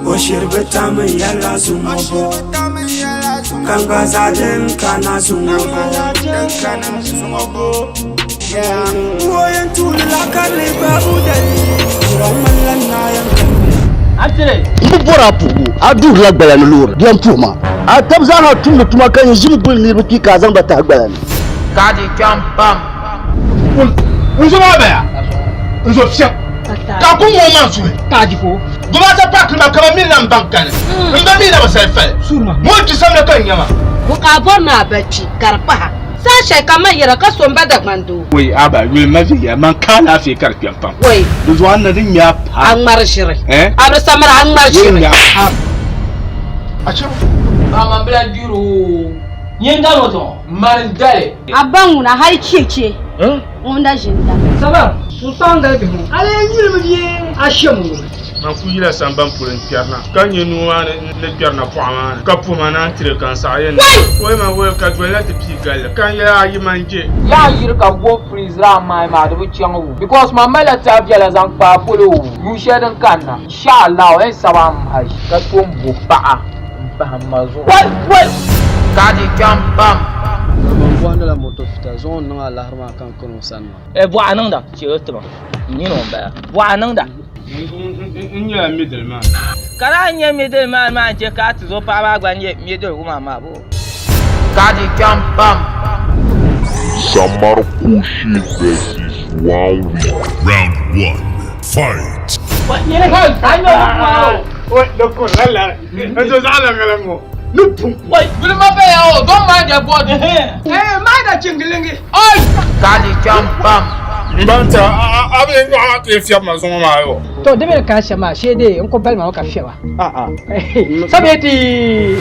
Oshirbe min yalla sumobo Kanga zaden kana sumobo Woyen tulu lakale babu dali Romalan na yankan Atire Mbora pugu adu la gbala lor diam puma atabza ha tunu tuma kan jim bul ni ruki kazan bata gbala KADI PAM Uzo mabaya uzo fia ka ku mo mansuwe KADI ko gumata pak na kama min nan bankane mba mi na basaifa surma mo ti samna kan yama ko ka bona bachi karpa sashe kamar yara ka somba da mando wai aba wil mafi ya man kana fi karfiyan pam wai duzo wannan din ya an marshire eh abra samara an marshire a ce ba man bla diro yenga moto man dale Aban na har keke. Onda jinda. saba sultan da bihu ale yiri biye ashemu man ku yila samban pulen pierna kan yenu wana le pierna poama ka puma na tire kan sa yen wai ma wai ka gwela te pigal kan ya yi manje ya yirka go freeze ra mai ma do chiangu because my mala ta biala zan pa polo you shedin kanna inshallah en sabam hash ka tombo ba mazo wai KADI PAM Wanda la moto fita zon nan alarma kan kono sanna bo ananda chirotma ni no ba bo ananda in ya middleman kala nye middleman ma je ka tizo pa ba gba nye middleman ma bo KADI PAM Samar Kushi versus Wawi. Round 1. Fight. wai da ko lalla azo zala galamo nupum wai bulma be ya don't mind the body mai da cingilingi oi KADI PAM banta abin ya ke fiya mazon ma yo to debe ka shama shede in ko balma ka fiwa a sabeti